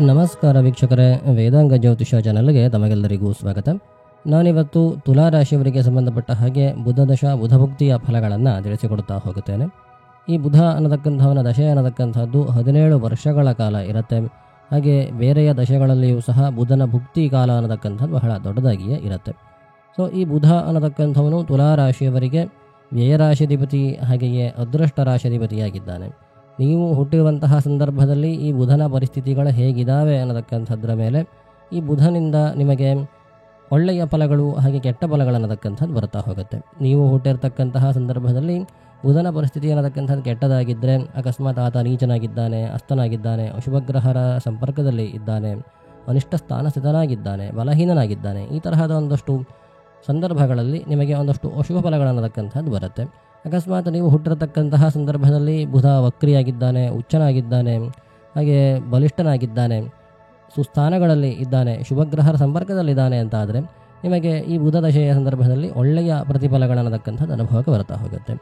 ನಮಸ್ಕಾರ ವೀಕ್ಷಕರೇ, ವೇದಾಂಗ ಜ್ಯೋತಿಷ ಚಾನಲ್ಗೆ ತಮಗೆಲ್ಲರಿಗೂ ಸ್ವಾಗತ. ನಾನಿವತ್ತು ತುಲಾ ರಾಶಿಯವರಿಗೆ ಸಂಬಂಧಪಟ್ಟ ಹಾಗೆ ಬುಧ ದಶ ಬುಧಭುಕ್ತಿಯ ಫಲಗಳನ್ನು ತಿಳಿಸಿಕೊಡ್ತಾ ಹೋಗುತ್ತೇನೆ. ಈ ಬುಧ ಅನ್ನತಕ್ಕಂಥವನ ದಶೆ ಅನ್ನತಕ್ಕಂಥದ್ದು 17 ವರ್ಷಗಳ ಕಾಲ ಇರುತ್ತೆ. ಹಾಗೆ ಬೇರೆಯ ದಶೆಗಳಲ್ಲಿಯೂ ಸಹ ಬುಧನ ಭುಕ್ತಿ ಕಾಲ ಅನ್ನತಕ್ಕಂಥದ್ದು ಬಹಳ ದೊಡ್ಡದಾಗಿಯೇ ಇರುತ್ತೆ. ಸೊ ಈ ಬುಧ ಅನ್ನತಕ್ಕಂಥವನು ತುಲಾ ರಾಶಿಯವರಿಗೆ ವ್ಯಯರಾಶಿಧಿಪತಿ ಹಾಗೆಯೇ ಅದೃಷ್ಟ ರಾಶಿಧಿಪತಿಯಾಗಿದ್ದಾನೆ. ನೀವು ಹುಟ್ಟಿರುವಂತಹ ಸಂದರ್ಭದಲ್ಲಿ ಈ ಬುಧನ ಪರಿಸ್ಥಿತಿಗಳು ಹೇಗಿದ್ದಾವೆ ಅನ್ನತಕ್ಕಂಥದ್ರ ಮೇಲೆ ಈ ಬುಧನಿಂದ ನಿಮಗೆ ಒಳ್ಳೆಯ ಫಲಗಳು ಹಾಗೆ ಕೆಟ್ಟ ಫಲಗಳು ಅನ್ನತಕ್ಕಂಥದ್ದು ಬರ್ತಾ ಹೋಗುತ್ತೆ. ನೀವು ಹುಟ್ಟಿರ್ತಕ್ಕಂತಹ ಸಂದರ್ಭದಲ್ಲಿ ಬುಧನ ಪರಿಸ್ಥಿತಿ ಅನ್ನತಕ್ಕಂಥದ್ದು ಕೆಟ್ಟದಾಗಿದ್ದರೆ, ಅಕಸ್ಮಾತ್ ಆತ ನೀಚನಾಗಿದ್ದಾನೆ, ಅಸ್ತನಾಗಿದ್ದಾನೆ, ಅಶುಭಗ್ರಹರ ಸಂಪರ್ಕದಲ್ಲಿ ಇದ್ದಾನೆ, ಅನಿಷ್ಟ ಸ್ಥಾನ ಸ್ಥಿತನಾಗಿದ್ದಾನೆ, ಬಲಹೀನನಾಗಿದ್ದಾನೆ, ಈ ತರಹದ ಒಂದಷ್ಟು ಸಂದರ್ಭಗಳಲ್ಲಿ ನಿಮಗೆ ಒಂದಷ್ಟು ಅಶುಭ ಫಲಗಳನ್ನತಕ್ಕಂಥದ್ದು ಬರುತ್ತೆ. ಅಕಸ್ಮಾತ್ ನೀವು ಹುಟ್ಟಿರತಕ್ಕಂತಹ ಸಂದರ್ಭದಲ್ಲಿ ಬುಧ ವಕ್ರಿಯಾಗಿದ್ದಾನೆ, ಉಚ್ಚನಾಗಿದ್ದಾನೆ, ಹಾಗೆ ಬಲಿಷ್ಠನಾಗಿದ್ದಾನೆ, ಸುಸ್ಥಾನಗಳಲ್ಲಿ ಇದ್ದಾನೆ, ಶುಭಗ್ರಹರ ಸಂಪರ್ಕದಲ್ಲಿದ್ದಾನೆ ಅಂತ ಆದರೆ ನಿಮಗೆ ಈ ಬುಧ ದಶೆಯ ಸಂದರ್ಭದಲ್ಲಿ ಒಳ್ಳೆಯ ಪ್ರತಿಫಲಗಳನ್ನತಕ್ಕಂಥದ್ದು ಅನುಭವಕ್ಕೆ ಬರ್ತಾ ಹೋಗುತ್ತೆ.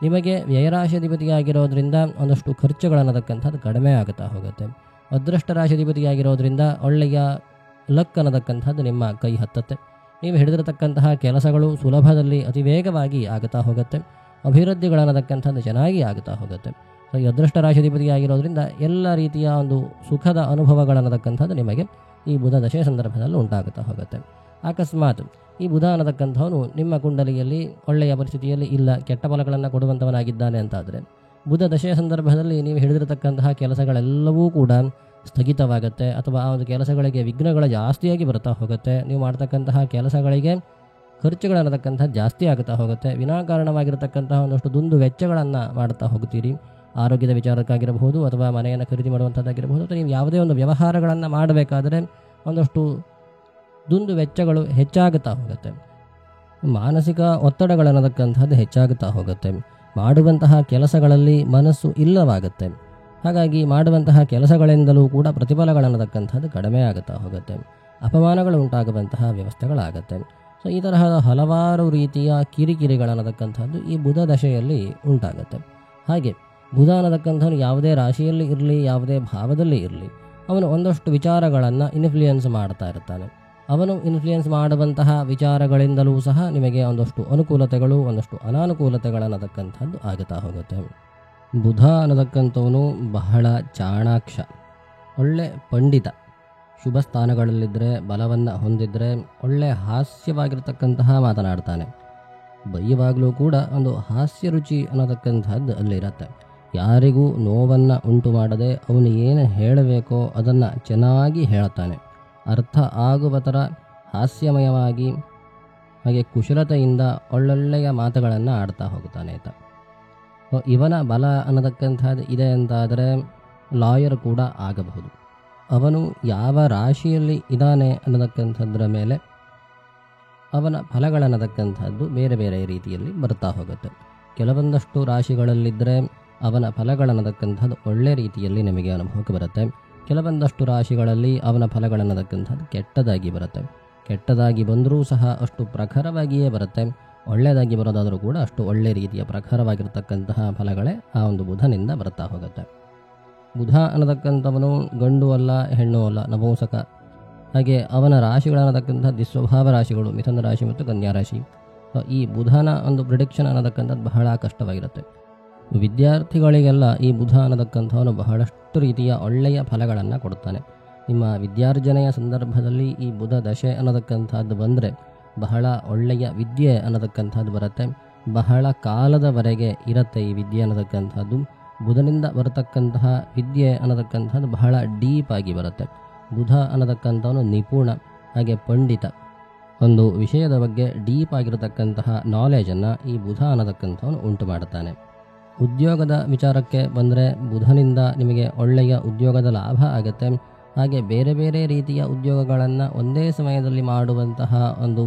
ನಿಮಗೆ ವ್ಯಯರಾಶಿಧಿಪತಿಯಾಗಿರೋದ್ರಿಂದ ಒಂದಷ್ಟು ಖರ್ಚುಗಳನ್ನತಕ್ಕಂಥದ್ದು ಕಡಿಮೆ ಆಗುತ್ತಾ ಹೋಗುತ್ತೆ. ಅದೃಷ್ಟ ರಾಶಿಧಿಪತಿಯಾಗಿರೋದ್ರಿಂದ ಒಳ್ಳೆಯ ಲಕ್ ಅನ್ನತಕ್ಕಂಥದ್ದು ನಿಮ್ಮ ಕೈ ಹತ್ತತ್ತೆ. ನೀವು ಹಿಡಿದಿರತಕ್ಕಂತಹ ಕೆಲಸಗಳು ಸುಲಭದಲ್ಲಿ ಅತಿ ವೇಗವಾಗಿ ಆಗುತ್ತಾ ಹೋಗುತ್ತೆ. ಅಭಿವೃದ್ಧಿಗಳನ್ನತಕ್ಕಂಥದ್ದು ಚೆನ್ನಾಗಿ ಆಗುತ್ತಾ ಹೋಗುತ್ತೆ. ಸೊ ಈ ಅದೃಷ್ಟ ರಾಶಿಧಿಪತಿಯಾಗಿರೋದ್ರಿಂದ ಎಲ್ಲ ರೀತಿಯ ಒಂದು ಸುಖದ ಅನುಭವಗಳನ್ನತಕ್ಕಂಥದ್ದು ನಿಮಗೆ ಈ ಬುಧ ದಶೆಯ ಸಂದರ್ಭದಲ್ಲಿ ಉಂಟಾಗುತ್ತಾ ಹೋಗುತ್ತೆ. ಅಕಸ್ಮಾತ್ ಈ ಬುಧ ಅನ್ನತಕ್ಕಂಥವನು ನಿಮ್ಮ ಕುಂಡಲಿಯಲ್ಲಿ ಒಳ್ಳೆಯ ಪರಿಸ್ಥಿತಿಯಲ್ಲಿ ಇಲ್ಲ, ಕೆಟ್ಟ ಫಲಗಳನ್ನು ಕೊಡುವಂಥವನಾಗಿದ್ದಾನೆ ಅಂತಾದರೆ ಬುಧ ದಶೆಯ ಸಂದರ್ಭದಲ್ಲಿ ನೀವು ಹಿಡಿದಿರತಕ್ಕಂತಹ ಕೆಲಸಗಳೆಲ್ಲವೂ ಕೂಡ ಸ್ಥಗಿತವಾಗುತ್ತೆ, ಅಥವಾ ಆ ಒಂದು ಕೆಲಸಗಳಿಗೆ ವಿಘ್ನಗಳು ಜಾಸ್ತಿಯಾಗಿ ಬರ್ತಾ ಹೋಗುತ್ತೆ. ನೀವು ಮಾಡ್ತಕ್ಕಂತಹ ಕೆಲಸಗಳಿಗೆ ಖರ್ಚುಗಳನ್ನತಕ್ಕಂಥದ್ದು ಜಾಸ್ತಿ ಆಗುತ್ತಾ ಹೋಗುತ್ತೆ. ವಿನಾಕಾರಣವಾಗಿರತಕ್ಕಂತಹ ಒಂದಷ್ಟು ದುಂದು ವೆಚ್ಚಗಳನ್ನು ಮಾಡ್ತಾ ಹೋಗ್ತೀರಿ. ಆರೋಗ್ಯದ ವಿಚಾರಕ್ಕಾಗಿರಬಹುದು, ಅಥವಾ ಮನೆಯನ್ನು ಖರೀದಿ ಮಾಡುವಂಥದ್ದಾಗಿರಬಹುದು, ಅಥವಾ ನೀವು ಯಾವುದೇ ಒಂದು ವ್ಯವಹಾರಗಳನ್ನು ಮಾಡಬೇಕಾದರೆ ಒಂದಷ್ಟು ದುಂದು ವೆಚ್ಚಗಳು ಹೆಚ್ಚಾಗುತ್ತಾ ಹೋಗುತ್ತೆ. ಮಾನಸಿಕ ಒತ್ತಡಗಳನ್ನತಕ್ಕಂಥದ್ದು ಹೆಚ್ಚಾಗುತ್ತಾ ಹೋಗುತ್ತೆ. ಮಾಡುವಂತಹ ಕೆಲಸಗಳಲ್ಲಿ ಮನಸ್ಸು ಇಲ್ಲವಾಗುತ್ತೆ. ಹಾಗಾಗಿ ಮಾಡುವಂತಹ ಕೆಲಸಗಳಿಂದಲೂ ಕೂಡ ಪ್ರತಿಫಲಗಳನ್ನತಕ್ಕಂಥದ್ದು ಕಡಿಮೆ ಆಗುತ್ತಾ ಹೋಗುತ್ತೆ. ಅಪಮಾನಗಳು ಉಂಟಾಗುವಂತಹ ವ್ಯವಸ್ಥೆಗಳಾಗುತ್ತೆ. ಸೊ ಈ ತರಹದ ಹಲವಾರು ರೀತಿಯ ಕಿರಿಕಿರಿಗಳನ್ನತಕ್ಕಂಥದ್ದು ಈ ಬುಧ ದಶೆಯಲ್ಲಿ ಉಂಟಾಗುತ್ತೆ. ಹಾಗೆ ಬುಧ ಅನ್ನತಕ್ಕಂಥವ್ನು ಯಾವುದೇ ರಾಶಿಯಲ್ಲಿ ಇರಲಿ, ಯಾವುದೇ ಭಾವದಲ್ಲಿ ಇರಲಿ, ಅವನು ಒಂದಷ್ಟು ವಿಚಾರಗಳನ್ನು ಇನ್ಫ್ಲೂಯೆನ್ಸ್ ಮಾಡ್ತಾ ಇರ್ತಾನೆ. ಅವನು ಇನ್ಫ್ಲೂಯೆನ್ಸ್ ಮಾಡುವಂತಹ ವಿಚಾರಗಳಿಂದಲೂ ಸಹ ನಿಮಗೆ ಒಂದಷ್ಟು ಅನುಕೂಲತೆಗಳು, ಒಂದಷ್ಟು ಅನಾನುಕೂಲತೆಗಳನ್ನತಕ್ಕಂಥದ್ದು ಆಗುತ್ತಾ ಹೋಗುತ್ತೆ. ಬುಧ ಅನ್ನತಕ್ಕಂಥವನು ಬಹಳ ಚಾಣಾಕ್ಷ, ಒಳ್ಳೆ ಪಂಡಿತ. ಶುಭ ಸ್ಥಾನಗಳಲ್ಲಿದ್ದರೆ, ಬಲವನ್ನು ಹೊಂದಿದರೆ ಒಳ್ಳೆ ಹಾಸ್ಯವಾಗಿರ್ತಕ್ಕಂತಹ ಮಾತನಾಡ್ತಾನೆ. ಬೈಯುವಾಗಲೂ ಕೂಡ ಒಂದು ಹಾಸ್ಯ ರುಚಿ ಅನ್ನತಕ್ಕಂಥದ್ದು ಅಲ್ಲಿರುತ್ತೆ. ಯಾರಿಗೂ ನೋವನ್ನು ಉಂಟು ಮಾಡದೆ ಅವನು ಏನು ಹೇಳಬೇಕೋ ಅದನ್ನು ಚೆನ್ನಾಗಿ ಹೇಳ್ತಾನೆ. ಅರ್ಥ ಆಗುವ ಥರ ಹಾಸ್ಯಮಯವಾಗಿ ಹಾಗೆ ಕುಶಲತೆಯಿಂದ ಒಳ್ಳೊಳ್ಳೆಯ ಮಾತುಗಳನ್ನು ಆಡ್ತಾ ಹೋಗ್ತಾನೆ ಆತ. ಇವನ ಬಲ ಅನ್ನತಕ್ಕಂಥದ್ದು ಇದೆ ಅಂತಾದರೆ ಲಾಯರ್ ಕೂಡ ಆಗಬಹುದು. ಅವನು ಯಾವ ರಾಶಿಯಲ್ಲಿ ಇದ್ದಾನೆ ಅನ್ನತಕ್ಕಂಥದ್ರ ಮೇಲೆ ಅವನ ಫಲಗಳನ್ನತಕ್ಕಂಥದ್ದು ಬೇರೆ ಬೇರೆ ರೀತಿಯಲ್ಲಿ ಬರ್ತಾ ಹೋಗುತ್ತೆ. ಕೆಲವೊಂದಷ್ಟು ರಾಶಿಗಳಲ್ಲಿದ್ದರೆ ಅವನ ಫಲಗಳನ್ನತಕ್ಕಂಥದ್ದು ಒಳ್ಳೆ ರೀತಿಯಲ್ಲಿ ನಿಮಗೆ ಅನುಭವಕ್ಕೆ ಬರುತ್ತೆ. ಕೆಲವೊಂದಷ್ಟು ರಾಶಿಗಳಲ್ಲಿ ಅವನ ಫಲಗಳನ್ನತಕ್ಕಂಥದ್ದು ಕೆಟ್ಟದಾಗಿ ಬರುತ್ತೆ. ಕೆಟ್ಟದಾಗಿ ಬಂದರೂ ಸಹ ಅಷ್ಟು ಪ್ರಖರವಾಗಿಯೇ ಬರುತ್ತೆ. ಒಳ್ಳೆಯದಾಗಿ ಬರೋದಾದರೂ ಕೂಡ ಅಷ್ಟು ಒಳ್ಳೆ ರೀತಿಯ ಪ್ರಖರವಾಗಿರ್ತಕ್ಕಂತಹ ಫಲಗಳೇ ಆ ಒಂದು ಬುಧನಿಂದ ಬರ್ತಾ ಹೋಗುತ್ತೆ. ಬುಧ ಅನ್ನತಕ್ಕಂಥವನು ಗಂಡು ಅಲ್ಲ, ಹೆಣ್ಣು ಅಲ್ಲ, ನಪುಂಸಕ. ಹಾಗೆ ಅವನ ರಾಶಿಗಳನ್ನತಕ್ಕಂಥ ದುಸ್ವಭಾವ ರಾಶಿಗಳು ಮಿಥುನ ರಾಶಿ ಮತ್ತು ಕನ್ಯಾ ರಾಶಿ. ಈ ಬುಧನ ಒಂದು ಪ್ರಿಡಿಕ್ಷನ್ ಅನ್ನತಕ್ಕಂಥದ್ದು ಬಹಳ ಕಷ್ಟವಾಗಿರುತ್ತೆ. ವಿದ್ಯಾರ್ಥಿಗಳಿಗೆಲ್ಲ ಈ ಬುಧ ಅನ್ನತಕ್ಕಂಥವನು ಬಹಳಷ್ಟು ರೀತಿಯ ಒಳ್ಳೆಯ ಫಲಗಳನ್ನು ಕೊಡ್ತಾನೆ. ನಿಮ್ಮ ವಿದ್ಯಾರ್ಜನೆಯ ಸಂದರ್ಭದಲ್ಲಿ ಈ ಬುಧ ದಶೆ ಅನ್ನತಕ್ಕಂಥದ್ದು ಬಂದರೆ ಬಹಳ ಒಳ್ಳೆಯ ವಿದ್ಯೆ ಅನ್ನತಕ್ಕಂಥದ್ದು ಬರುತ್ತೆ. ಬಹಳ ಕಾಲದವರೆಗೆ ಇರುತ್ತೆ ಈ ವಿದ್ಯೆ ಅನ್ನತಕ್ಕಂಥದ್ದು. ಬುಧನಿಂದ ಬರತಕ್ಕಂತಹ ವಿದ್ಯೆ ಅನ್ನತಕ್ಕಂಥದ್ದು ಬಹಳ ಡೀಪ್ ಆಗಿ ಬರುತ್ತೆ. ಬುಧ ಅನ್ನತಕ್ಕಂಥವನು ನಿಪುಣ, ಹಾಗೆ ಪಂಡಿತ. ಒಂದು ವಿಷಯದ ಬಗ್ಗೆ ಡೀಪ್ ಆಗಿರತಕ್ಕಂತಹ ನಾಲೆಜನ್ನು ಈ ಬುಧ ಅನ್ನತಕ್ಕಂಥವನು ಉಂಟು ಮಾಡುತ್ತಾನೆ. ಉದ್ಯೋಗದ ವಿಚಾರಕ್ಕೆ ಬಂದರೆ ಬುಧನಿಂದ ನಿಮಗೆ ಒಳ್ಳೆಯ ಉದ್ಯೋಗದ ಲಾಭ ಆಗುತ್ತೆ. ಹಾಗೆ ಬೇರೆ ಬೇರೆ ರೀತಿಯ ಉದ್ಯೋಗಗಳನ್ನು ಒಂದೇ ಸಮಯದಲ್ಲಿ ಮಾಡುವಂತಹ ಒಂದು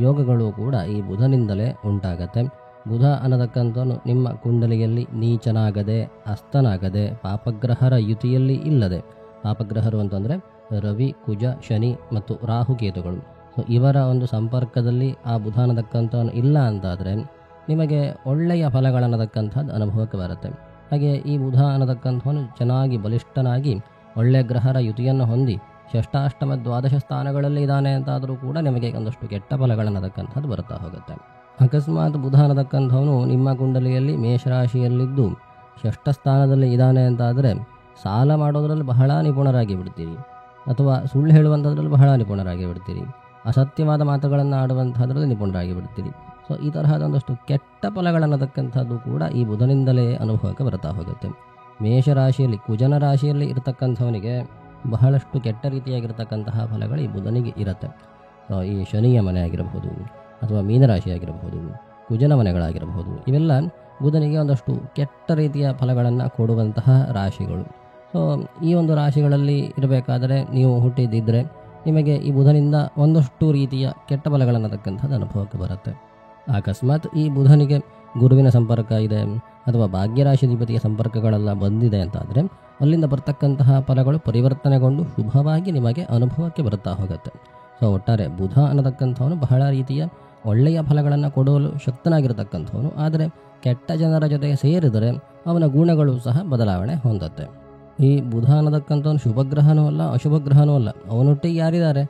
ಯೋಗಗಳು ಕೂಡ ಈ ಬುಧನಿಂದಲೇ ಉಂಟಾಗತ್ತೆ. ಬುಧ ಅನ್ನತಕ್ಕಂಥವನು ನಿಮ್ಮ ಕುಂಡಲಿಯಲ್ಲಿ ನೀಚನಾಗದೆ, ಅಸ್ತನಾಗದೆ, ಪಾಪಗ್ರಹರ ಯುತಿಯಲ್ಲಿ ಇಲ್ಲದೆ, ಪಾಪಗ್ರಹರು ಅಂತಂದರೆ ರವಿ, ಕುಜ, ಶನಿ ಮತ್ತು ರಾಹುಕೇತುಗಳು. ಸೊ ಇವರ ಒಂದು ಸಂಪರ್ಕದಲ್ಲಿ ಆ ಬುಧ ಅನ್ನತಕ್ಕಂಥವನು ಇಲ್ಲ ಅಂತಾದರೆ ನಿಮಗೆ ಒಳ್ಳೆಯ ಫಲಗಳನ್ನತಕ್ಕಂಥದ್ದು ಅನುಭವಕ್ಕೆ ಬರುತ್ತೆ. ಹಾಗೆ ಈ ಬುಧ ಅನ್ನತಕ್ಕಂಥವನು ಚೆನ್ನಾಗಿ ಬಲಿಷ್ಠನಾಗಿ ಒಳ್ಳೆಯ ಗ್ರಹರ ಯುತಿಯನ್ನು ಹೊಂದಿ ಷಷ್ಟಾಷ್ಟಮ ದ್ವಾದಶ ಸ್ಥಾನಗಳಲ್ಲಿ ಇದ್ದಾನೆ ಅಂತಾದರೂ ಕೂಡ ನಿಮಗೆ ಒಂದಷ್ಟು ಕೆಟ್ಟ ಫಲಗಳನ್ನತಕ್ಕಂಥದ್ದು ಬರ್ತಾ ಹೋಗುತ್ತೆ. ಅಕಸ್ಮಾತ್ ಬುಧ ಅನ್ನತಕ್ಕಂಥವನು ನಿಮ್ಮ ಕುಂಡಲಿಯಲ್ಲಿ ಮೇಷರಾಶಿಯಲ್ಲಿದ್ದು ಷಷ್ಠ ಸ್ಥಾನದಲ್ಲಿ ಇದ್ದಾನೆ ಅಂತಾದರೆ ಸಾಲ ಮಾಡೋದರಲ್ಲಿ ಬಹಳ ನಿಪುಣರಾಗಿ ಬಿಡ್ತೀರಿ, ಅಥವಾ ಸುಳ್ಳು ಹೇಳುವಂಥದ್ರಲ್ಲಿ ಬಹಳ ನಿಪುಣರಾಗಿ ಬಿಡ್ತೀರಿ, ಅಸತ್ಯವಾದ ಮಾತುಗಳನ್ನು ಆಡುವಂಥದ್ರಲ್ಲಿ ನಿಪುಣರಾಗಿ ಬಿಡ್ತೀರಿ. ಸೊ ಈ ತರಹದ ಒಂದಷ್ಟು ಕೆಟ್ಟ ಫಲಗಳನ್ನತಕ್ಕಂಥದ್ದು ಕೂಡ ಈ ಬುಧನಿಂದಲೇ ಅನುಭವಕ್ಕೆ ಬರ್ತಾ ಹೋಗುತ್ತೆ. ಮೇಷರಾಶಿಯಲ್ಲಿ ಕುಜನ ರಾಶಿಯಲ್ಲಿ ಇರತಕ್ಕಂಥವನಿಗೆ ಬಹಳಷ್ಟು ಕೆಟ್ಟ ರೀತಿಯಾಗಿರ್ತಕ್ಕಂತಹ ಫಲಗಳು ಈ ಬುಧನಿಗೆ ಇರುತ್ತೆ. ಈ ಶನಿಯ ಮನೆ ಆಗಿರಬಹುದು, ಅಥವಾ ಮೀನರಾಶಿ ಆಗಿರಬಹುದು, ಕುಜನ ಮನೆಗಳಾಗಿರಬಹುದು, ಇವೆಲ್ಲ ಬುಧನಿಗೆ ಒಂದಷ್ಟು ಕೆಟ್ಟ ರೀತಿಯ ಫಲಗಳನ್ನು ಕೊಡುವಂತಹ ರಾಶಿಗಳು. ಸೊ ಈ ಒಂದು ರಾಶಿಗಳಲ್ಲಿ ಇರಬೇಕಾದರೆ ನೀವು ಹುಟ್ಟಿದ್ದಿದ್ದರೆ ನಿಮಗೆ ಈ ಬುಧನಿಂದ ಒಂದಷ್ಟು ರೀತಿಯ ಕೆಟ್ಟ ಫಲಗಳನ್ನತಕ್ಕಂಥದ್ದು ಅನುಭವಕ್ಕೆ ಬರುತ್ತೆ. ಅಕಸ್ಮಾತ್ ಈ ಬುಧನಿಗೆ ಗುರುವಿನ ಸಂಪರ್ಕ ಇದೆ ಅಥವಾ ಭಾಗ್ಯರಾಶಿಧಿಪತಿಯ ಸಂಪರ್ಕಗಳೆಲ್ಲ ಬಂದಿದೆ ಅಂತಾದರೆ ಅಲ್ಲಿಂದ ಬರ್ತಕ್ಕಂತಹ ಫಲಗಳು ಪರಿವರ್ತನೆಗೊಂಡು ಶುಭವಾಗಿ ನಿಮಗೆ ಅನುಭವಕ್ಕೆ ಬರ್ತಾ ಹೋಗುತ್ತೆ. ಸೊ ಒಟ್ಟಾರೆ ಬುಧ ಅನ್ನತಕ್ಕಂಥವನು ಬಹಳ ರೀತಿಯ ಒಳ್ಳೆಯ ಫಲಗಳನ್ನು ಕೊಡಲು ಶಕ್ತನಾಗಿರತಕ್ಕಂಥವನು. ಆದರೆ ಕೆಟ್ಟ ಜನರ ಜೊತೆ ಸೇರಿದರೆ ಅವನ ಗುಣಗಳು ಸಹ ಬದಲಾವಣೆ ಹೊಂದುತ್ತೆ. ಈ ಬುಧ ಅನ್ನತಕ್ಕಂಥವನು ಶುಭಗ್ರಹನೂ ಅಲ್ಲ, ಅಶುಭ ಗ್ರಹನೂ ಅಲ್ಲ. ಅವನೊಟ್ಟಿಗೆ ಯಾರಿದ್ದಾರೆ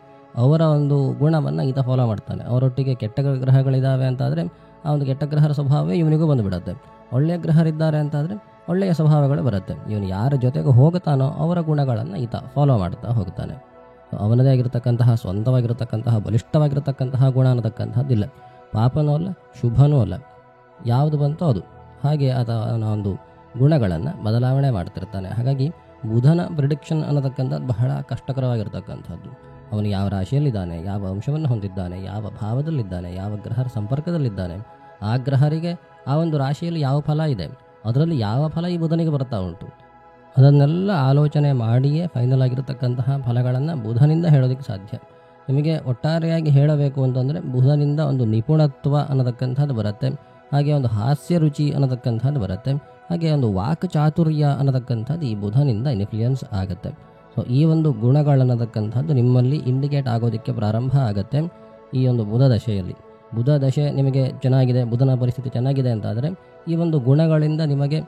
ಅವರ ಒಂದು ಗುಣವನ್ನು ಈತ ಫಾಲೋ ಮಾಡ್ತಾನೆ. ಅವರೊಟ್ಟಿಗೆ ಕೆಟ್ಟ ಗ್ರಹಗಳಿದ್ದಾವೆ ಅಂತಾದರೆ ಆ ಒಂದು ಕೆಟ್ಟ ಗ್ರಹರ ಸ್ವಭಾವವೇ ಇವನಿಗೂ ಬಂದುಬಿಡುತ್ತೆ. ಒಳ್ಳೆಯ ಗ್ರಹರಿದ್ದಾರೆ ಅಂತಾದರೆ ಒಳ್ಳೆಯ ಸ್ವಭಾವಗಳು ಬರುತ್ತೆ. ಇವನು ಯಾರ ಜೊತೆಗೆ ಹೋಗುತ್ತಾನೋ ಅವರ ಗುಣಗಳನ್ನು ಈತ ಫಾಲೋ ಮಾಡ್ತಾ ಹೋಗ್ತಾನೆ. ಅವನದೇ ಆಗಿರತಕ್ಕಂತಹ ಸ್ವಂತವಾಗಿರತಕ್ಕಂತಹ ಬಲಿಷ್ಠವಾಗಿರತಕ್ಕಂತಹ ಗುಣ ಅನ್ನತಕ್ಕಂಥದ್ದಿಲ್ಲ. ಪಾಪನೂ ಅಲ್ಲ, ಶುಭನೂ ಅಲ್ಲ, ಯಾವುದು ಬಂತೋ ಅದು ಹಾಗೆ ಆತ ಒಂದು ಗುಣಗಳನ್ನು ಬದಲಾವಣೆ ಮಾಡ್ತಿರ್ತಾನೆ. ಹಾಗಾಗಿ ಬುಧನ ಪ್ರಿಡಿಕ್ಷನ್ ಅನ್ನತಕ್ಕಂಥದ್ದು ಬಹಳ ಕಷ್ಟಕರವಾಗಿರ್ತಕ್ಕಂಥದ್ದು. ಅವನು ಯಾವ ರಾಶಿಯಲ್ಲಿದ್ದಾನೆ, ಯಾವ ಅಂಶವನ್ನು ಹೊಂದಿದ್ದಾನೆ, ಯಾವ ಭಾವದಲ್ಲಿದ್ದಾನೆ, ಯಾವ ಗ್ರಹರ ಸಂಪರ್ಕದಲ್ಲಿದ್ದಾನೆ, ಆ ಗ್ರಹರಿಗೆ ಆ ಒಂದು ರಾಶಿಯಲ್ಲಿ ಯಾವ ಫಲ ಇದೆ, ಅದರಲ್ಲಿ ಯಾವ ಫಲ ಈ ಬುಧನಿಗೆ ಬರ್ತಾ ಉಂಟು, ಅದನ್ನೆಲ್ಲ ಆಲೋಚನೆ ಮಾಡಿಯೇ ಫೈನಲ್ ಆಗಿರತಕ್ಕಂತಹ ಫಲಗಳನ್ನು ಬುಧನಿಂದ ಹೇಳೋದಕ್ಕೆ ಸಾಧ್ಯ. ನಿಮಗೆ ಒಟ್ಟಾರೆಯಾಗಿ ಹೇಳಬೇಕು ಅಂತಂದರೆ ಬುಧನಿಂದ ಒಂದು ನಿಪುಣತ್ವ ಅನ್ನತಕ್ಕಂಥದ್ದು ಬರುತ್ತೆ, ಹಾಗೆ ಒಂದು ಹಾಸ್ಯ ರುಚಿ ಅನ್ನತಕ್ಕಂಥದ್ದು ಬರುತ್ತೆ, ಹಾಗೆ ಒಂದು ವಾಕ್ ಚಾತುರ್ಯ ಅನ್ನತಕ್ಕಂಥದ್ದು ಈ ಬುಧನಿಂದ ಇನ್ಫ್ಲೂಯೆನ್ಸ್ ಆಗುತ್ತೆ. ಸೊ ಈ ಒಂದು ಗುಣಗಳನ್ನತಕ್ಕಂಥದ್ದು ನಿಮ್ಮಲ್ಲಿ ಇಂಡಿಕೇಟ್ ಆಗೋದಕ್ಕೆ ಪ್ರಾರಂಭ ಆಗುತ್ತೆ ಈ ಒಂದು ಬುಧ ದಶೆಯಲ್ಲಿ. ಬುಧ ದಶೆ ನಿಮಗೆ ಚೆನ್ನಾಗಿದೆ, ಬುಧನ ಪರಿಸ್ಥಿತಿ ಚೆನ್ನಾಗಿದೆ ಅಂತಾದರೆ ಈ ಒಂದು ಗುಣಗಳಿಂದ ನಿಮಗೆ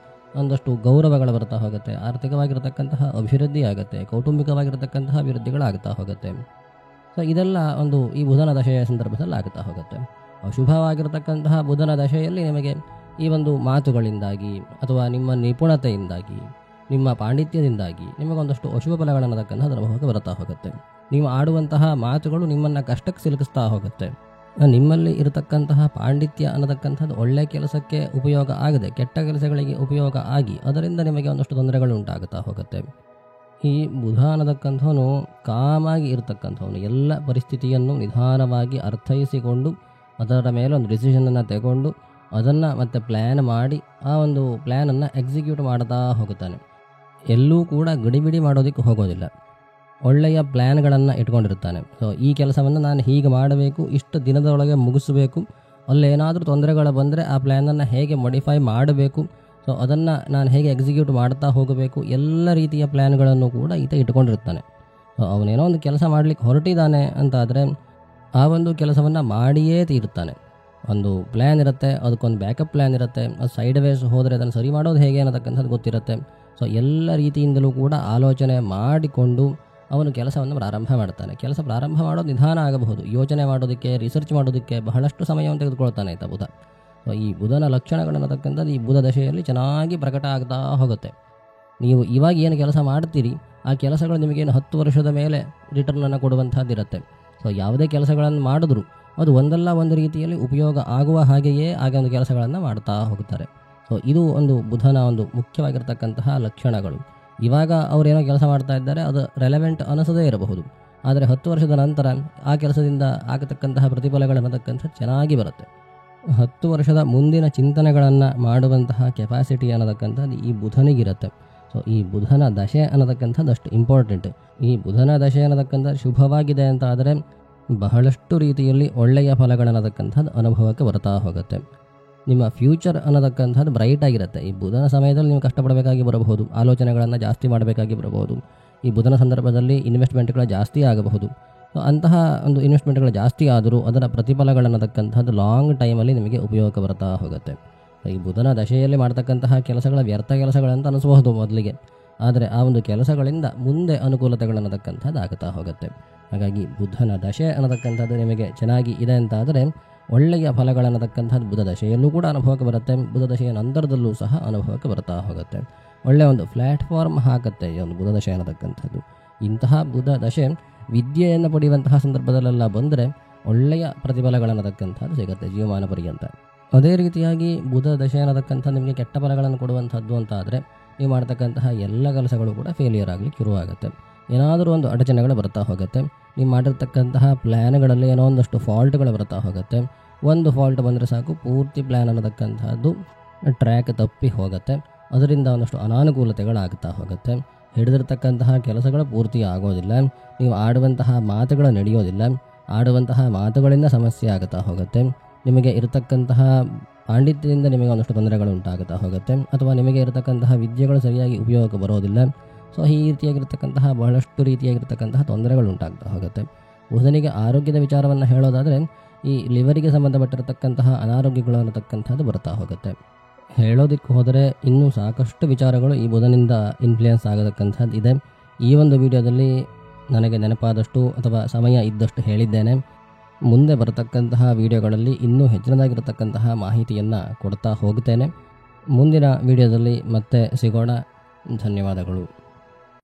ಒಂದಷ್ಟು ಗೌರವಗಳು ಬರ್ತಾ ಹೋಗುತ್ತೆ, ಆರ್ಥಿಕವಾಗಿರತಕ್ಕಂತಹ ಅಭಿವೃದ್ಧಿ ಆಗುತ್ತೆ, ಕೌಟುಂಬಿಕವಾಗಿರತಕ್ಕಂತಹ ಅಭಿವೃದ್ಧಿಗಳಾಗ್ತಾ ಹೋಗುತ್ತೆ. ಸೊ ಇದೆಲ್ಲ ಒಂದು ಈ ಬುಧನ ದಶೆಯ ಸಂದರ್ಭದಲ್ಲಿ ಆಗ್ತಾ ಹೋಗುತ್ತೆ. ಅಶುಭವಾಗಿರತಕ್ಕಂತಹ ಬುಧನ ದಶೆಯಲ್ಲಿ ನಿಮಗೆ ಈ ಒಂದು ಮಾತುಗಳಿಂದಾಗಿ ಅಥವಾ ನಿಮ್ಮ ನಿಪುಣತೆಯಿಂದಾಗಿ, ನಿಮ್ಮ ಪಾಂಡಿತ್ಯದಿಂದಾಗಿ ನಿಮಗೊಂದಷ್ಟು ಅಶುಭ ಫಲಗಳನ್ನತಕ್ಕಂಥದ್ದು ಅನುಭವಕ್ಕೆ ಬರ್ತಾ ಹೋಗುತ್ತೆ. ನೀವು ಆಡುವಂತಹ ಮಾತುಗಳು ನಿಮ್ಮನ್ನು ಕಷ್ಟಕ್ಕೆ ಸಿಲುಕಿಸ್ತಾ ಹೋಗುತ್ತೆ. ನಿಮ್ಮಲ್ಲಿ ಇರತಕ್ಕಂತಹ ಪಾಂಡಿತ್ಯ ಅನ್ನತಕ್ಕಂಥದ್ದು ಒಳ್ಳೆಯ ಕೆಲಸಕ್ಕೆ ಉಪಯೋಗ ಆಗದೆ ಕೆಟ್ಟ ಕೆಲಸಗಳಿಗೆ ಉಪಯೋಗ ಆಗಿ ಅದರಿಂದ ನಿಮಗೆ ಒಂದಷ್ಟು ತೊಂದರೆಗಳು ಉಂಟಾಗುತ್ತಾ ಹೋಗುತ್ತೆ. ಈ ಬುಧ ಅನ್ನತಕ್ಕಂಥವನು ಕಾಮಾಗಿ ಇರತಕ್ಕಂಥವನು, ಎಲ್ಲ ಪರಿಸ್ಥಿತಿಯನ್ನು ನಿಧಾನವಾಗಿ ಅರ್ಥೈಸಿಕೊಂಡು ಅದರ ಮೇಲೆ ಒಂದು ಡಿಸಿಷನನ್ನು ತಗೊಂಡು ಅದನ್ನು ಮತ್ತೆ ಪ್ಲ್ಯಾನ್ ಮಾಡಿ ಆ ಒಂದು ಪ್ಲ್ಯಾನನ್ನು ಎಕ್ಸಿಕ್ಯೂಟ್ ಮಾಡ್ತಾ ಹೋಗುತ್ತಾನೆ. ಎಲ್ಲೂ ಕೂಡ ಗಡಿಬಿಡಿ ಮಾಡೋದಕ್ಕೆ ಹೋಗೋದಿಲ್ಲ, ಒಳ್ಳೆಯ ಪ್ಲ್ಯಾನ್ಗಳನ್ನು ಇಟ್ಕೊಂಡಿರ್ತಾನೆ. ಸೊ ಈ ಕೆಲಸವನ್ನು ನಾನು ಹೀಗೆ ಮಾಡಬೇಕು, ಇಷ್ಟು ದಿನದೊಳಗೆ ಮುಗಿಸಬೇಕು, ಅಲ್ಲೇನಾದರೂ ತೊಂದರೆಗಳು ಬಂದರೆ ಆ ಪ್ಲ್ಯಾನನ್ನು ಹೇಗೆ ಮಾಡಿಫೈ ಮಾಡಬೇಕು, ಸೊ ಅದನ್ನು ನಾನು ಹೇಗೆ ಎಕ್ಸಿಕ್ಯೂಟ್ ಮಾಡ್ತಾ ಹೋಗಬೇಕು, ಎಲ್ಲ ರೀತಿಯ ಪ್ಲ್ಯಾನ್ಗಳನ್ನು ಕೂಡ ಈತ ಇಟ್ಕೊಂಡಿರ್ತಾನೆ. ಸೊ ಅವನೇನೋ ಒಂದು ಕೆಲಸ ಮಾಡಲಿಕ್ಕೆ ಹೊರಟಿದ್ದಾನೆ ಅಂತಾದರೆ ಆ ಒಂದು ಕೆಲಸವನ್ನು ಮಾಡಿಯೇ ತೀರುತ್ತಾನೆ. ಒಂದು ಪ್ಲ್ಯಾನ್ ಇರುತ್ತೆ, ಅದಕ್ಕೊಂದು ಬ್ಯಾಕಪ್ ಪ್ಲ್ಯಾನ್ ಇರುತ್ತೆ, ಅದು ಸೈಡ್ ವೇಸ್ ಹೋದರೆ ಅದನ್ನು ಸರಿ ಮಾಡೋದು ಹೇಗೆ ಅನ್ನತಕ್ಕಂಥದ್ದು ಗೊತ್ತಿರುತ್ತೆ. ಸೊ ಎಲ್ಲ ರೀತಿಯಿಂದಲೂ ಕೂಡ ಆಲೋಚನೆ ಮಾಡಿಕೊಂಡು ಅವನು ಕೆಲಸವನ್ನು ಪ್ರಾರಂಭ ಮಾಡ್ತಾನೆ. ಕೆಲಸ ಪ್ರಾರಂಭ ಮಾಡೋದು ನಿಧಾನ ಆಗಬಹುದು, ಯೋಚನೆ ಮಾಡೋದಕ್ಕೆ, ರಿಸರ್ಚ್ ಮಾಡೋದಕ್ಕೆ ಬಹಳಷ್ಟು ಸಮಯವನ್ನು ತೆಗೆದುಕೊಳ್ತಾನೆ ಆಯಿತಾ ಬುಧ. ಸೊ ಈ ಬುಧನ ಲಕ್ಷಣಗಳನ್ನತಕ್ಕಂಥದ್ದು ಈ ಬುಧ ದಶೆಯಲ್ಲಿ ಚೆನ್ನಾಗಿ ಪ್ರಕಟ ಆಗ್ತಾ ಹೋಗುತ್ತೆ. ನೀವು ಇವಾಗ ಏನು ಕೆಲಸ ಮಾಡ್ತೀರಿ ಆ ಕೆಲಸಗಳು ನಿಮಗೇನು 10 ವರ್ಷದ ಮೇಲೆ ರಿಟರ್ನನ್ನು ಕೊಡುವಂಥದ್ದಿರುತ್ತೆ. ಸೊ ಯಾವುದೇ ಕೆಲಸಗಳನ್ನು ಮಾಡಿದ್ರು ಅದು ಒಂದಲ್ಲ ಒಂದು ರೀತಿಯಲ್ಲಿ ಉಪಯೋಗ ಆಗುವ ಹಾಗೆಯೇ ಹಾಗೆ ಒಂದು ಕೆಲಸಗಳನ್ನು ಮಾಡ್ತಾ ಹೋಗ್ತಾರೆ. ಸೊ ಇದು ಒಂದು ಬುಧನ ಒಂದು ಮುಖ್ಯವಾಗಿರ್ತಕ್ಕಂತಹ ಲಕ್ಷಣಗಳು. ಇವಾಗ ಅವರೇನೋ ಕೆಲಸ ಮಾಡ್ತಾ ಇದ್ದಾರೆ, ಅದು ರೆಲೆವೆಂಟ್ ಅನಿಸದೇ ಇರಬಹುದು, ಆದರೆ 10 ವರ್ಷದ ನಂತರ ಆ ಕೆಲಸದಿಂದ ಆಗತಕ್ಕಂತಹ ಪ್ರತಿಫಲಗಳನ್ನತಕ್ಕಂಥದ್ದು ಚೆನ್ನಾಗಿ ಬರುತ್ತೆ. 10 ವರ್ಷದ ಮುಂದಿನ ಚಿಂತನೆಗಳನ್ನು ಮಾಡುವಂತಹ ಕೆಪಾಸಿಟಿ ಅನ್ನತಕ್ಕಂಥದ್ದು ಈ ಬುಧನಿಗಿರುತ್ತೆ. ಸೊ ಈ ಬುಧನ ದಶೆ ಅನ್ನತಕ್ಕಂಥದ್ದು ಅಷ್ಟು ಇಂಪಾರ್ಟೆಂಟ್. ಈ ಬುಧನ ದಶೆ ಅನ್ನತಕ್ಕಂಥದ್ದು ಶುಭವಾಗಿದೆ ಅಂತ ಆದರೆ ಬಹಳಷ್ಟು ರೀತಿಯಲ್ಲಿ ಒಳ್ಳೆಯ ಫಲಗಳನ್ನತಕ್ಕಂಥದ್ದು ಅನುಭವಕ್ಕೆ ಬರ್ತಾ ಹೋಗುತ್ತೆ. ನಿಮ್ಮ ಫ್ಯೂಚರ್ ಅನ್ನತಕ್ಕಂಥದ್ದು ಬ್ರೈಟ್ ಆಗಿರುತ್ತೆ. ಈ ಬುಧನ ಸಮಯದಲ್ಲಿ ನೀವು ಕಷ್ಟಪಡಬೇಕಾಗಿ ಬರಬಹುದು, ಆಲೋಚನೆಗಳನ್ನು ಜಾಸ್ತಿ ಮಾಡಬೇಕಾಗಿ ಬರಬಹುದು. ಈ ಬುಧನ ಸಂದರ್ಭದಲ್ಲಿ ಇನ್ವೆಸ್ಟ್ಮೆಂಟ್ಗಳು ಜಾಸ್ತಿ ಆಗಬಹುದು. ಸೊ ಅಂತಹ ಒಂದು ಇನ್ವೆಸ್ಟ್ಮೆಂಟ್ಗಳು ಜಾಸ್ತಿ ಆದರೂ ಅದರ ಪ್ರತಿಫಲಗಳನ್ನತಕ್ಕಂಥದ್ದು ಲಾಂಗ್ ಟೈಮಲ್ಲಿ ನಿಮಗೆ ಉಪಯೋಗಕ್ಕೆ ಬರ್ತಾ ಹೋಗುತ್ತೆ. ಈ ಬುಧನ ದಶೆಯಲ್ಲಿ ಮಾಡ್ತಕ್ಕಂತಹ ಕೆಲಸಗಳ ವ್ಯರ್ಥ ಕೆಲಸಗಳಂತ ಅನಿಸಬಹುದು ಮೊದಲಿಗೆ, ಆದರೆ ಆ ಒಂದು ಕೆಲಸಗಳಿಂದ ಮುಂದೆ ಅನುಕೂಲತೆಗಳನ್ನತಕ್ಕಂಥದ್ದು ಆಗುತ್ತಾ ಹೋಗುತ್ತೆ. ಹಾಗಾಗಿ ಬುಧನ ದಶೆ ಅನ್ನತಕ್ಕಂಥದ್ದು ನಿಮಗೆ ಚೆನ್ನಾಗಿ ಇದೆ ಅಂತಾದರೆ ಒಳ್ಳೆಯ ಫಲಗಳನ್ನತಕ್ಕಂಥದ್ದು ಬುಧ ದಶೆಯಲ್ಲೂ ಕೂಡ ಅನುಭವಕ್ಕೆ ಬರುತ್ತೆ. ಬುಧ ದಶೆಯ ನಂತರದಲ್ಲೂ ಸಹ ಅನುಭವಕ್ಕೆ ಬರ್ತಾ ಹೋಗುತ್ತೆ. ಒಳ್ಳೆಯ ಒಂದು ಪ್ಲ್ಯಾಟ್ಫಾರ್ಮ್ ಹಾಕುತ್ತೆ ಈ ಒಂದು ಬುಧ ದಶೆ ಅನ್ನತಕ್ಕಂಥದ್ದು. ಇಂತಹ ಬುಧ ದಶೆ ವಿದ್ಯೆಯನ್ನು ಪಡೆಯುವಂತಹ ಸಂದರ್ಭದಲ್ಲೆಲ್ಲ ಬಂದರೆ ಒಳ್ಳೆಯ ಪ್ರತಿಫಲಗಳನ್ನತಕ್ಕಂಥದ್ದು ಸಿಗುತ್ತೆ ಜೀವಮಾನ ಪರ್ಯಂತ. ಅದೇ ರೀತಿಯಾಗಿ ಬುಧ ದಶೆ ಅನ್ನತಕ್ಕಂಥ ನಿಮಗೆ ಕೆಟ್ಟ ಫಲಗಳನ್ನು ಕೊಡುವಂಥದ್ದು ಅಂತ ಆದರೆ ನೀವು ಮಾಡ್ತಕ್ಕಂತಹ ಎಲ್ಲ ಕೆಲಸಗಳು ಕೂಡ ಫೇಲಿಯರ್ ಆಗಲಿಕ್ಕೆ ಶುರುವಾಗುತ್ತೆ. ಏನಾದರೂ ಒಂದು ಅಡಚಣೆಗಳು ಬರ್ತಾ ಹೋಗುತ್ತೆ. ನೀವು ಮಾಡಿರ್ತಕ್ಕಂತಹ ಪ್ಲ್ಯಾನ್ಗಳಲ್ಲಿ ಏನೋ ಒಂದಷ್ಟು ಫಾಲ್ಟ್ಗಳು ಬರ್ತಾ ಹೋಗುತ್ತೆ. ಒಂದು ಫಾಲ್ಟ್ ಬಂದರೆ ಸಾಕು ಪೂರ್ತಿ ಪ್ಲ್ಯಾನ್ ಅನ್ನತಕ್ಕಂಥದ್ದು ಟ್ರ್ಯಾಕ್ ತಪ್ಪಿ ಹೋಗುತ್ತೆ. ಅದರಿಂದ ಒಂದಷ್ಟು ಅನಾನುಕೂಲತೆಗಳಾಗ್ತಾ ಹೋಗುತ್ತೆ. ಹಿಡಿದಿರ್ತಕ್ಕಂತಹ ಕೆಲಸಗಳು ಪೂರ್ತಿ ಆಗೋದಿಲ್ಲ. ನೀವು ಆಡುವಂತಹ ಮಾತುಗಳು ನಡೆಯೋದಿಲ್ಲ. ಆಡುವಂತಹ ಮಾತುಗಳಿಂದ ಸಮಸ್ಯೆ ಆಗುತ್ತಾ ಹೋಗುತ್ತೆ. ನಿಮಗೆ ಇರತಕ್ಕಂತಹ ಪಾಂಡಿತ್ಯದಿಂದ ನಿಮಗೆ ಒಂದಷ್ಟು ತೊಂದರೆಗಳು ಉಂಟಾಗುತ್ತಾ ಹೋಗುತ್ತೆ. ಅಥವಾ ನಿಮಗೆ ಇರತಕ್ಕಂತಹ ವಿದ್ಯೆಗಳು ಸರಿಯಾಗಿ ಉಪಯೋಗಕ್ಕೆ ಬರೋದಿಲ್ಲ. ಸೊ ಈ ರೀತಿಯಾಗಿರ್ತಕ್ಕಂತಹ ಬಹಳಷ್ಟು ರೀತಿಯಾಗಿರ್ತಕ್ಕಂತಹ ತೊಂದರೆಗಳು ಉಂಟಾಗ್ತಾ ಹೋಗುತ್ತೆ. ಬುಧನಿಗೆ ಆರೋಗ್ಯದ ವಿಚಾರವನ್ನು ಹೇಳೋದಾದರೆ ಈ ಲಿವರಿಗೆ ಸಂಬಂಧಪಟ್ಟಿರತಕ್ಕಂತಹ ಅನಾರೋಗ್ಯಗಳು ಅನ್ನತಕ್ಕಂಥದ್ದು ಬರ್ತಾ ಹೋಗುತ್ತೆ. ಹೇಳೋದಕ್ಕೆ ಹೋದರೆ ಇನ್ನೂ ಸಾಕಷ್ಟು ವಿಚಾರಗಳು ಈ ಬುಧನಿಂದ ಇನ್ಫ್ಲುಯೆನ್ಸ್ ಆಗತಕ್ಕಂಥದ್ದು ಇದೆ. ಈ ಒಂದು ವಿಡಿಯೋದಲ್ಲಿ ನನಗೆ ನೆನಪಾದಷ್ಟು ಅಥವಾ ಸಮಯ ಇದ್ದಷ್ಟು ಹೇಳಿದ್ದೇನೆ. ಮುಂದೆ ಬರತಕ್ಕಂತಹ ವಿಡಿಯೋಗಳಲ್ಲಿ ಇನ್ನೂ ಹೆಚ್ಚಿನದಾಗಿರತಕ್ಕಂತಹ ಮಾಹಿತಿಯನ್ನು ಕೊಡ್ತಾ ಹೋಗ್ತೇನೆ. ಮುಂದಿನ ವಿಡಿಯೋದಲ್ಲಿ ಮತ್ತೆ ಸಿಗೋಣ. ಧನ್ಯವಾದಗಳು.